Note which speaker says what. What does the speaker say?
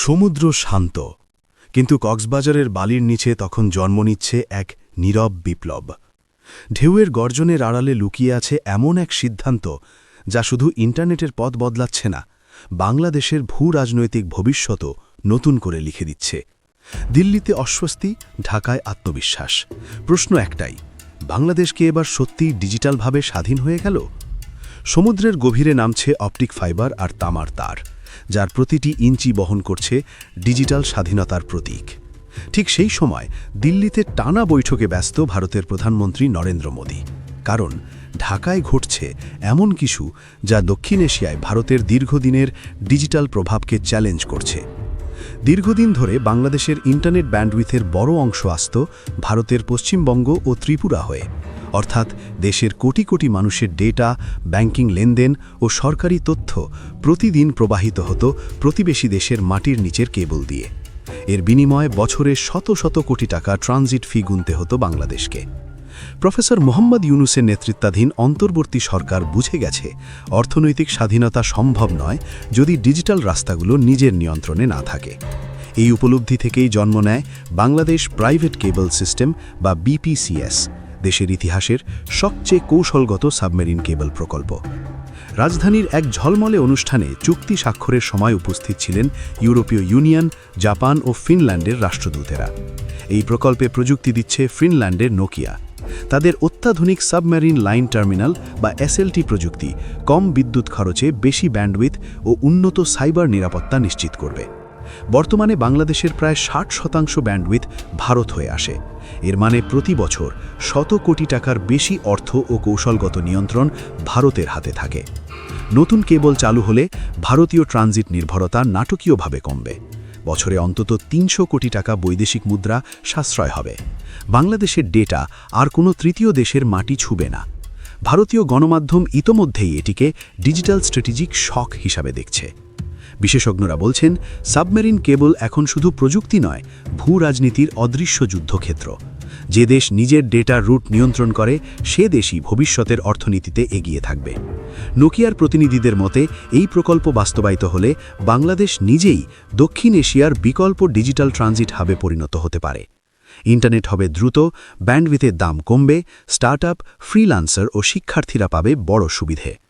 Speaker 1: সমুদ্র শান্ত, কিন্তু কক্সবাজারের বালির নিচে তখন জন্ম নিচ্ছে এক নীরব বিপ্লব। ঢেউয়ের গর্জনের আড়ালে লুকিয়ে আছে এমন এক সিদ্ধান্ত যা শুধু ইন্টারনেটের পথ বদলাচ্ছে না, বাংলাদেশের ভূ-রাজনৈতিক ভবিষ্যতও নতুন করে লিখে দিচ্ছে। দিল্লিতে অস্বস্তি, ঢাকায় আত্মবিশ্বাস। প্রশ্ন একটাই, বাংলাদেশ কি এবার সত্যিই ডিজিটালভাবে স্বাধীন হয়ে গেল? সমুদ্রের গভীরে নামছে অপটিক ফাইবার আর তামার তার, যার প্রতিটি ইঞ্চি বহন করছে ডিজিটাল স্বাধীনতার প্রতীক। ঠিক সেই সময় দিল্লিতে টানা বৈঠকে ব্যস্ত ভারতের প্রধানমন্ত্রী নরেন্দ্র মোদী। কারণ ঢাকায় ঘটছে এমন কিছু যা দক্ষিণ এশিয়ায় ভারতের দীর্ঘদিনের ডিজিটাল প্রভাবকে চ্যালেঞ্জ করছে। দীর্ঘদিন ধরে বাংলাদেশের ইন্টারনেট ব্যান্ডউইথের বড় অংশ আসত ভারতের পশ্চিমবঙ্গ ও ত্রিপুরা হয়ে, অর্থাৎ দেশের কোটি কোটি মানুষের ডেটা, ব্যাংকিং লেনদেন ও সরকারি তথ্য প্রতিদিন প্রবাহিত হতো প্রতিবেশী দেশের মাটির নিচের কেবল দিয়ে। এর বিনিময়ে বছরে শত শত কোটি টাকা ট্রানজিট ফি গুনতে হতো বাংলাদেশকে। প্রফেসর মোহাম্মদ ইউনুসের নেতৃত্বাধীন অন্তর্বর্তী সরকার বুঝে গেছে অর্থনৈতিক স্বাধীনতা সম্ভব নয় যদি ডিজিটাল রাস্তাগুলো নিজের নিয়ন্ত্রণে না থাকে। এই উপলব্ধি থেকেই জন্ম নেয় বাংলাদেশ প্রাইভেট কেবল সিস্টেম বা বিপিসিএস, দেশের ইতিহাসের সবচেয়ে কৌশলগত সাবমেরিন কেবল প্রকল্প। রাজধানীর এক ঝলমলে অনুষ্ঠানে চুক্তি স্বাক্ষরের সময় উপস্থিত ছিলেন ইউরোপীয় ইউনিয়ন, জাপান ও ফিনল্যান্ডের রাষ্ট্রদূতেরা। এই প্রকল্পে প্রযুক্তি দিচ্ছে ফিনল্যান্ডের নোকিয়া। তাদের অত্যাধুনিক সাবমেরিন লাইন টার্মিনাল বা এসএলটি প্রযুক্তি কম বিদ্যুৎ খরচে বেশি ব্যান্ডউইথ ও উন্নত সাইবার নিরাপত্তা নিশ্চিত করবে। বর্তমানে বাংলাদেশের প্রায় 60% ব্যান্ডউইথ ভারত হয়ে আসে। এর মানে প্রতি বছর শত কোটি টাকার বেশি অর্থ ও কৌশলগত নিয়ন্ত্রণ ভারতের হাতে থাকে। নতুন কেবল চালু হলে ভারতীয় ট্রানজিট নির্ভরতা নাটকীয়ভাবে কমবে। বছরে অন্তত 300 কোটি টাকা বৈদেশিক মুদ্রা সাশ্রয় হবে। বাংলাদেশের ডেটা আর কোনো তৃতীয় দেশের মাটি ছুবে না। ভারতীয় গণমাধ্যম ইতোমধ্যেই এটিকে ডিজিটাল স্ট্র্যাটেজিক শক হিসাবে দেখছে। বিশেষজ্ঞরা বলছেন, সাবমেরিন কেবল এখন শুধু প্রযুক্তি নয়, ভূ-রাজনীতির অদৃশ্য যুদ্ধক্ষেত্র। যে দেশ নিজের ডেটার রুট নিয়ন্ত্রণ করে, সে দেশই ভবিষ্যতের অর্থনীতিতে এগিয়ে থাকবে। নোকিয়ার প্রতিনিধিদের মতে, এই প্রকল্প বাস্তবায়িত হলে বাংলাদেশ নিজেই দক্ষিণ এশিয়ার বিকল্প ডিজিটাল ট্রানজিট হাবে পরিণত হতে পারে। ইন্টারনেট হবে দ্রুত, ব্যান্ডউইথের দাম কমবে, স্টার্টআপ, ফ্রিল্যান্সার ও শিক্ষার্থীরা পাবে বড় সুবিধে।